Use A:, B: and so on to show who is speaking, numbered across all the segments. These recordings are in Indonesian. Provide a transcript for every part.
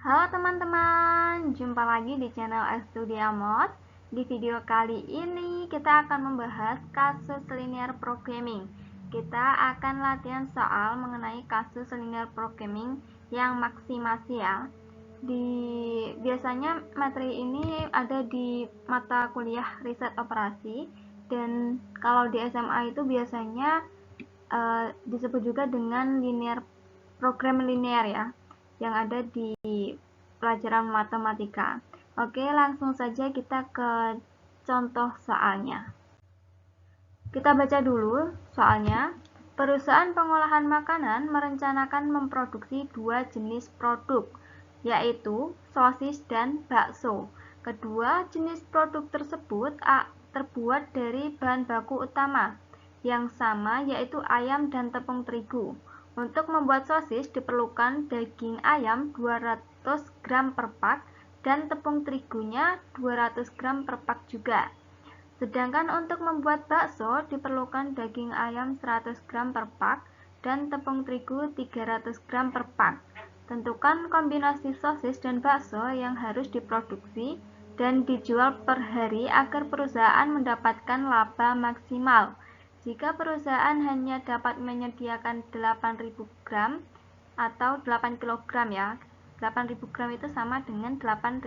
A: Halo teman-teman, jumpa lagi di channel Estudiamos. Di video kali ini kita akan membahas kasus linear programming. Kita akan latihan soal mengenai kasus linear programming yang maksimasi ya. Biasanya materi ini ada di mata kuliah riset operasi, dan kalau di SMA itu biasanya disebut juga dengan program linear ya, yang ada di pelajaran matematika. Oke, langsung saja kita ke contoh soalnya. Kita baca dulu soalnya. Perusahaan pengolahan makanan merencanakan memproduksi dua jenis produk, yaitu sosis dan bakso. Kedua jenis produk tersebut terbuat dari bahan baku utama yang sama, yaitu ayam dan tepung terigu. Untuk membuat sosis diperlukan daging ayam 200 gram per pak dan tepung terigunya 200 gram per pak juga. Sedangkan untuk membuat bakso diperlukan daging ayam 100 gram per pak dan tepung terigu 300 gram per pak. Tentukan kombinasi sosis dan bakso yang harus diproduksi dan dijual per hari agar perusahaan mendapatkan laba maksimal. Jika perusahaan hanya dapat menyediakan 8.000 gram atau 8 kg ya. 8.000 gram itu sama dengan 8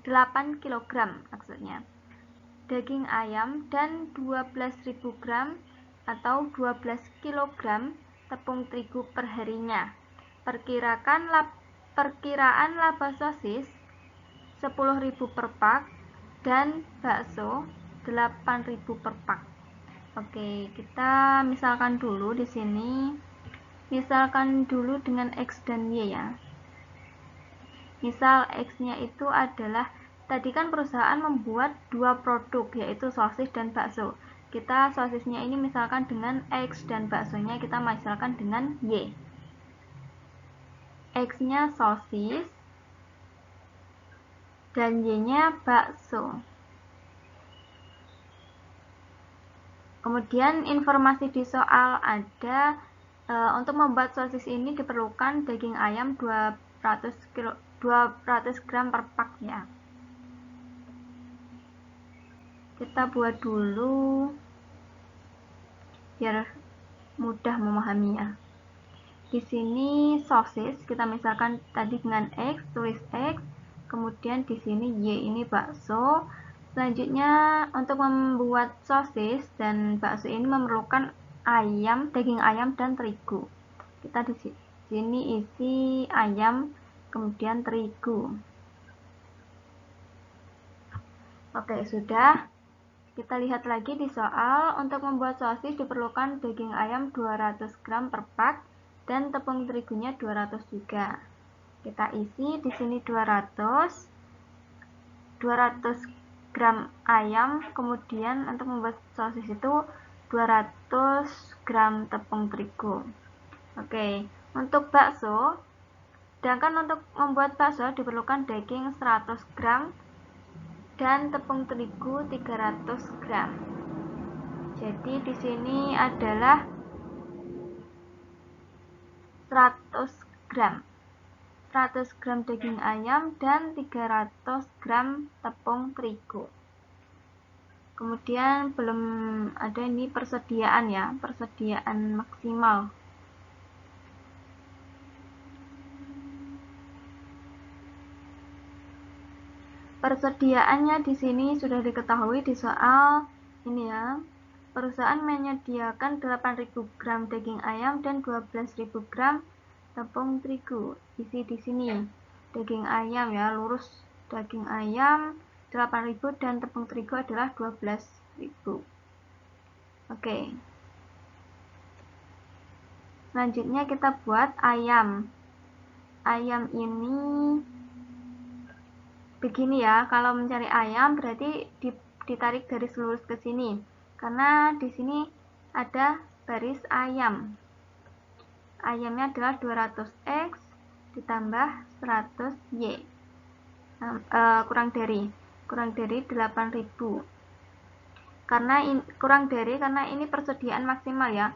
A: kg maksudnya. Daging ayam dan 12.000 gram atau 12 kg tepung terigu per harinya. Perkiraan laba sosis 10.000 per pak dan bakso 8.000 per pak. Oke, kita misalkan dulu di sini. Misalkan dulu dengan X dan Y ya. Misal X-nya itu adalah, tadi kan perusahaan membuat dua produk, yaitu sosis dan bakso. Kita sosisnya ini misalkan dengan X dan baksonya kita misalkan dengan Y. X-nya sosis dan Y-nya bakso. Kemudian informasi di soal ada untuk membuat sosis ini diperlukan daging ayam 200 gram per pak ya. Kita buat dulu biar mudah memahaminya. Di sini sosis kita misalkan tadi dengan X, tulis X, kemudian di sini Y ini bakso. Selanjutnya untuk membuat sosis dan bakso ini memerlukan daging ayam dan terigu. Kita di sini isi ayam kemudian terigu. Oke, sudah. Kita lihat lagi di soal. Untuk membuat sosis diperlukan daging ayam 200 gram per pak dan tepung terigunya 200 juga. Kita isi di sini 200 gram ayam, kemudian untuk membuat sosis itu 200 gram tepung terigu. Oke, untuk bakso, sedangkan untuk membuat bakso diperlukan daging 100 gram dan tepung terigu 300 gram. Jadi di sini adalah 100 gram. 100 gram daging ayam dan 300 gram tepung terigu. Kemudian belum ada ini persediaan ya, persediaan maksimal. Persediaannya di sini sudah diketahui di soal ini ya. Perusahaan menyediakan 8.000 gram daging ayam dan 12.000 gram tepung terigu. Isi di sini daging ayam ya, lurus daging ayam 8.000 dan tepung terigu adalah 12.000. Oke. Selanjutnya kita buat ayam. Ayam ini begini ya, kalau mencari ayam berarti ditarik garis lurus ke sini, karena di sini ada baris ayam. Ayamnya adalah 200x ditambah 100y, kurang dari 8.000. Karena ini persediaan maksimal ya.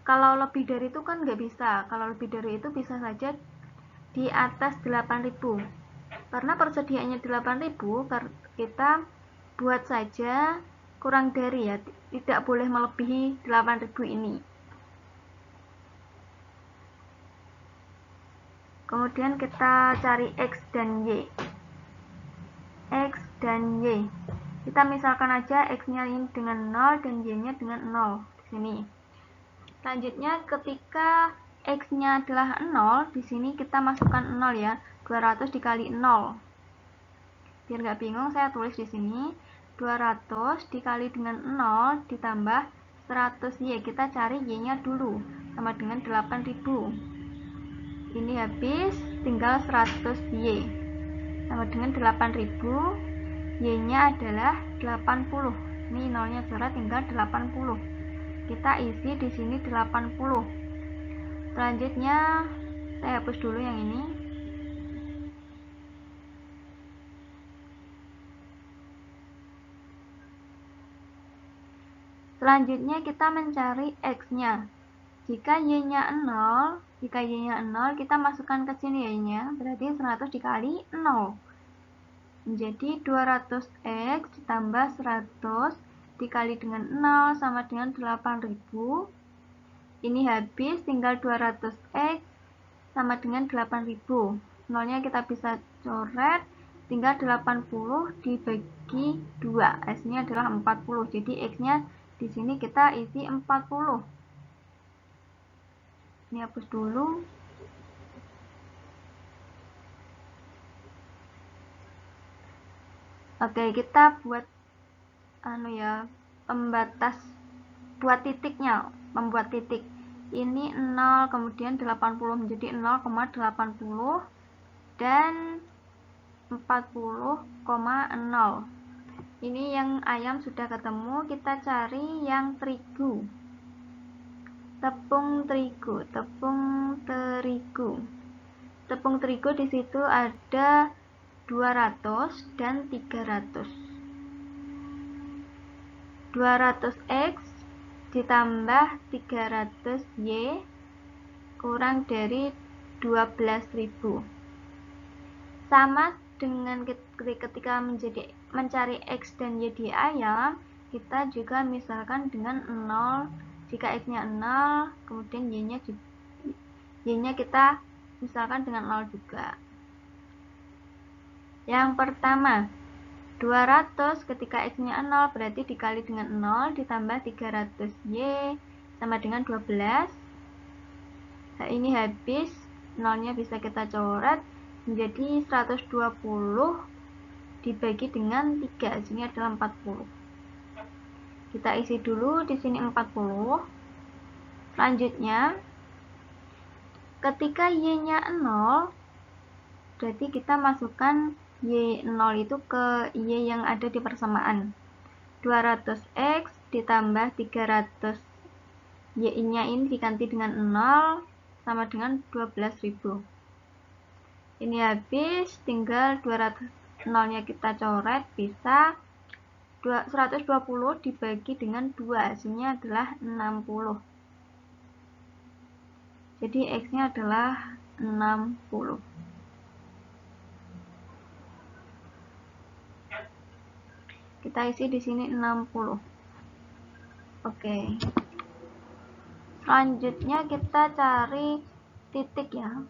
A: Kalau lebih dari itu kan nggak bisa. Kalau lebih dari itu bisa saja di atas 8.000. Karena persediaannya 8.000, kita buat saja kurang dari, ya, tidak boleh melebihi 8.000 ini. Kemudian kita cari X dan Y. X dan Y. Kita misalkan aja X-nya ini dengan 0 dan Y-nya dengan 0 di sini. Selanjutnya ketika X-nya adalah 0, di sini kita masukkan 0 ya. 200 dikali 0. Biar nggak bingung, saya tulis di sini 200 dikali dengan 0 ditambah 100Y. Kita cari Y-nya dulu, sama dengan 8.000. Ini habis, tinggal 100Y sama dengan 8.000. Y-nya adalah 80. Ini nolnya coret, tinggal 80. Kita isi di sini 80. Selanjutnya saya hapus dulu yang ini. Selanjutnya kita mencari X-nya. Jika Y-nya 0, kita masukkan ke sini Y-nya, berarti 100 dikali 0. Menjadi 200X ditambah 100 dikali dengan 0 sama dengan 8.000. Ini habis, tinggal 200X sama dengan 8.000. Nolnya kita bisa coret, tinggal 80 dibagi 2. S-nya adalah 40. Jadi X-nya di sini kita isi 40. Ini hapus dulu. Oke, kita buat pembatas, buat titiknya, membuat titik. Ini 0, kemudian 80 menjadi 0,80 dan 40,0. Ini yang ayam sudah ketemu, kita cari yang terigu. Tepung terigu. Tepung terigu di situ ada 200 dan 300. 200X ditambah 300Y kurang dari 12.000. Sama dengan ketika mencari X dan Y di ayam, kita juga misalkan dengan 0. Jika X-nya 0, kemudian Y-nya kita misalkan dengan 0 juga. Yang pertama, 200 ketika X-nya 0 berarti dikali dengan 0 ditambah 300Y sama dengan 12. Nah, ini habis, nolnya bisa kita coret, menjadi 120 dibagi dengan 3. Sini adalah 40. Kita isi dulu di sini 40. Selanjutnya, ketika Y-nya 0, berarti kita masukkan Y0 itu ke Y yang ada di persamaan. 200X ditambah 300 Y-nya ini diganti dengan 0 sama dengan 12.000. Ini habis, tinggal 200, nolnya kita coret, bisa 120 dibagi dengan 2, hasilnya adalah 60. Jadi X-nya adalah 60. Kita isi di sini 60. Oke. Selanjutnya kita cari titik ya.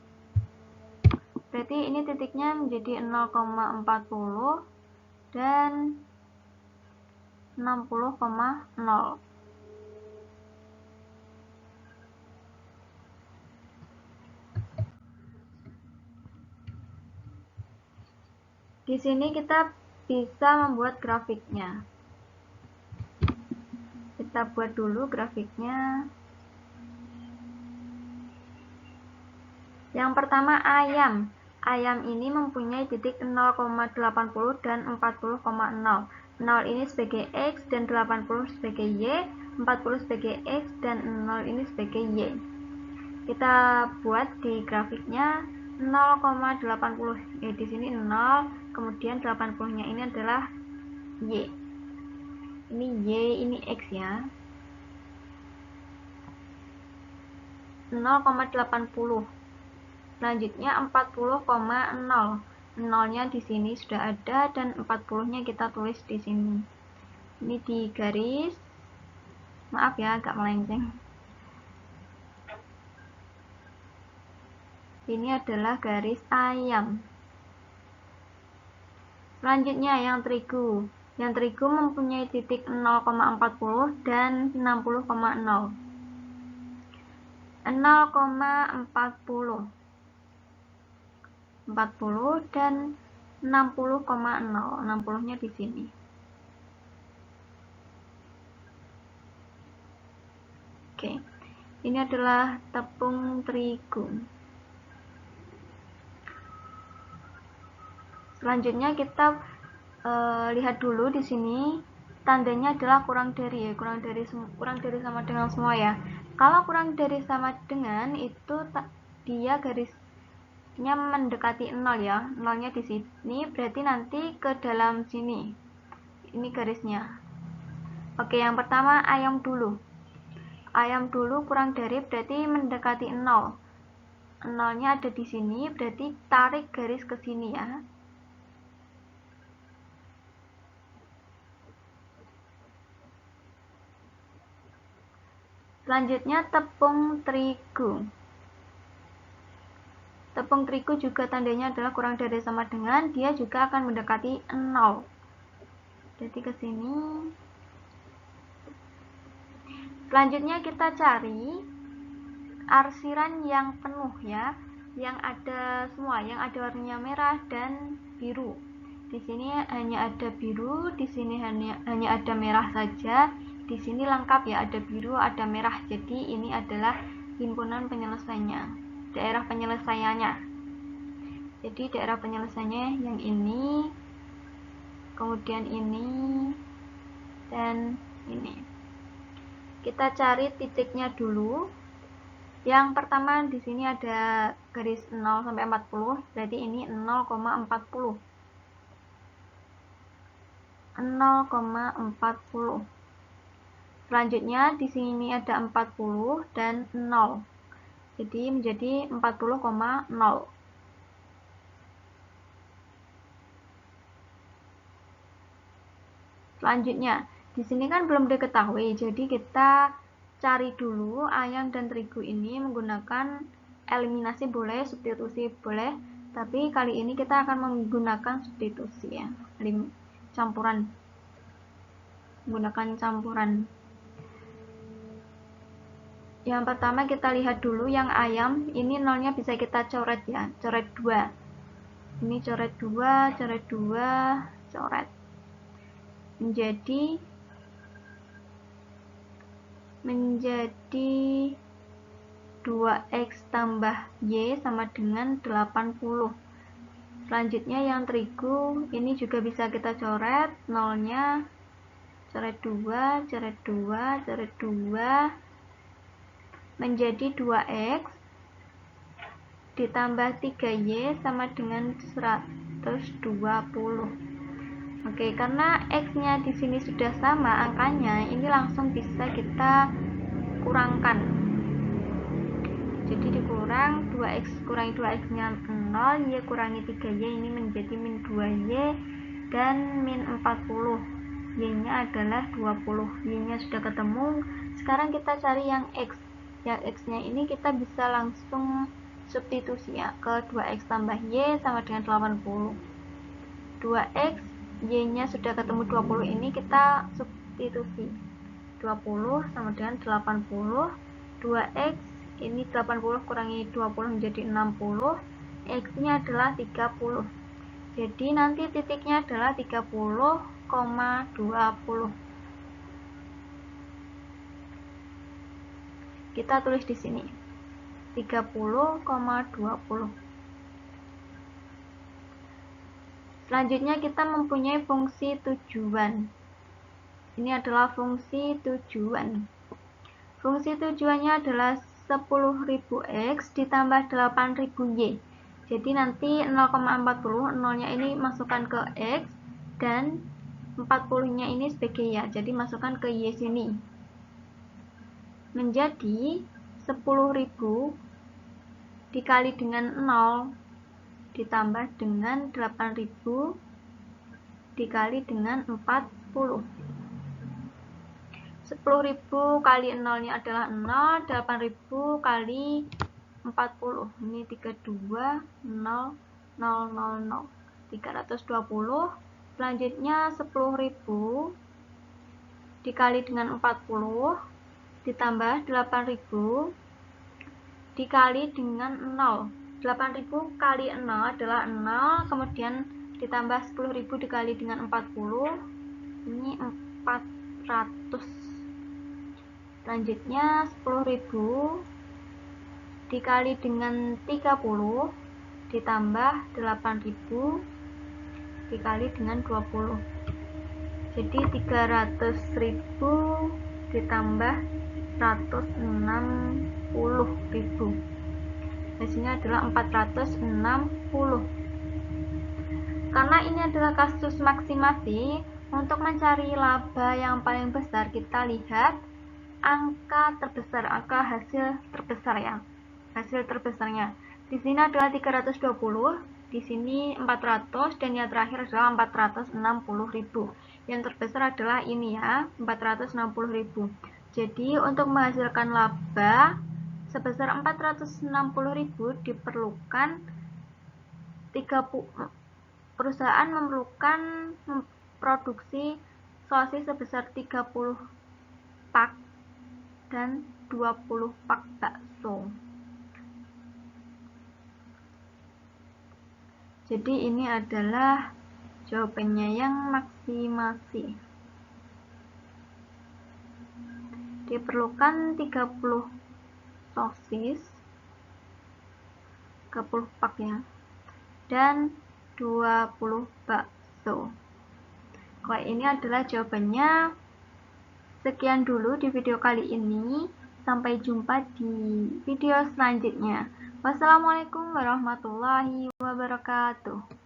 A: Berarti ini titiknya menjadi 0,40 dan 60,0. Di sini kita bisa membuat grafiknya. Kita buat dulu grafiknya. Yang pertama ayam. Ayam ini mempunyai titik 0,80 dan 40,0. 0 ini sebagai X dan 80 sebagai Y, 40 sebagai X dan 0 ini sebagai Y. Kita buat di grafiknya 0,80. Di sini 0, kemudian 80-nya ini adalah Y. Ini Y, ini X ya. 0,80. Selanjutnya 40,0. Nolnya di sini sudah ada dan 40-nya kita tulis di sini. Ini di garis. Maaf ya, agak melenceng. Ini adalah garis ayam. Selanjutnya yang terigu. Yang terigu mempunyai titik 0,40 dan 60,0. 0,40. 40 dan 60,0. 60-nya di sini. Oke. Ini adalah tepung terigu. Selanjutnya kita lihat dulu di sini tandanya adalah kurang dari ya, kurang dari sama dengan semua ya. Kalau kurang dari sama dengan itu dia garisnya mendekati 0 ya. Nolnya di sini berarti nanti ke dalam sini. Ini garisnya. Oke, yang pertama ayam dulu. Ayam dulu kurang dari berarti mendekati 0. Nolnya ada di sini, berarti tarik garis ke sini ya. Selanjutnya tepung terigu. Tepung terigu juga tandanya adalah kurang dari sama dengan, dia juga akan mendekati 0. Jadi ke sini. Selanjutnya kita cari arsiran yang penuh ya, yang ada semua, yang ada warnanya merah dan biru. Di sini hanya ada biru, di sini hanya ada merah saja. Di sini lengkap ya, ada biru, ada merah. Jadi ini adalah himpunan penyelesaiannya, daerah penyelesaiannya. Jadi daerah penyelesaiannya yang ini, kemudian ini, dan ini. Kita cari titiknya dulu. Yang pertama di sini ada garis 0 sampai 40, berarti ini 0,40. 0,40. Selanjutnya di sini ada 40 dan 0. Jadi menjadi 40,0. Selanjutnya, di sini kan belum diketahui, jadi kita cari dulu ayam dan terigu ini menggunakan eliminasi boleh, substitusi boleh, tapi kali ini kita akan menggunakan substitusi ya, campuran. Menggunakan campuran. Yang pertama kita lihat dulu yang ayam, ini nolnya bisa kita coret ya, coret 2. Ini coret 2, coret 2, coret. Menjadi 2x tambah y sama dengan 80. Selanjutnya yang terigu, ini juga bisa kita coret, nolnya, coret 2, coret 2, coret 2, menjadi 2x ditambah 3y sama dengan 120. Oke, karena x-nya di sini sudah sama angkanya, ini langsung bisa kita kurangkan. Jadi dikurang 2x kurangi 2x-nya 0, y kurangi 3y ini menjadi min 2y dan min 40. Y-nya adalah 20. Y-nya sudah ketemu. Sekarang kita cari yang x. Yang x-nya ini kita bisa langsung substitusi ya, ke 2x tambah y sama dengan 80. 2x, y-nya sudah ketemu 20, ini kita substitusi. 20 sama dengan 80. 2x, ini 80 kurangi 20 menjadi 60. X-nya adalah 30. Jadi nanti titiknya adalah 30,20. Kita tulis di sini 30,20. Selanjutnya kita mempunyai fungsi tujuan. Ini adalah fungsi tujuan. Fungsi tujuannya adalah 10.000x ditambah 8.000y. Jadi nanti 0,40, nolnya ini masukkan ke x dan 40-nya ini sebagai y. Jadi masukkan ke y sini. Menjadi 10.000 dikali dengan 0 ditambah dengan 8.000 dikali dengan 40. 10.000 kali 0 nya adalah 0, 8.000 kali 40. Ini 32, 0, 0, 0, 0. 320. Selanjutnya 10.000 dikali dengan 40 ditambah 8.000 dikali dengan 0. 8.000 kali 0 adalah 0, kemudian ditambah 10.000 dikali dengan 40, ini 400. Selanjutnya 10.000 dikali dengan 30 ditambah 8.000 dikali dengan 20. Jadi 300.000 ditambah 160.000. Hasilnya adalah 460. Karena ini adalah kasus maksimasi, untuk mencari laba yang paling besar kita lihat angka terbesar, angka hasil terbesar ya. Hasil terbesarnya di sini adalah 320, di sini 400, dan yang terakhir adalah 460.000. Yang terbesar adalah ini ya, 460.000. Jadi untuk menghasilkan laba sebesar 460.000 diperlukan 30, perusahaan memerlukan memproduksi sosis sebesar 30 pak dan 20 pak bakso. Jadi ini adalah jawabannya yang maksimasi. Diperlukan 30 sosis, 30 pak ya, dan 20 bakso. Oke, ini adalah jawabannya. Sekian dulu di video kali ini. Sampai jumpa di video selanjutnya. Wassalamualaikum warahmatullahi wabarakatuh.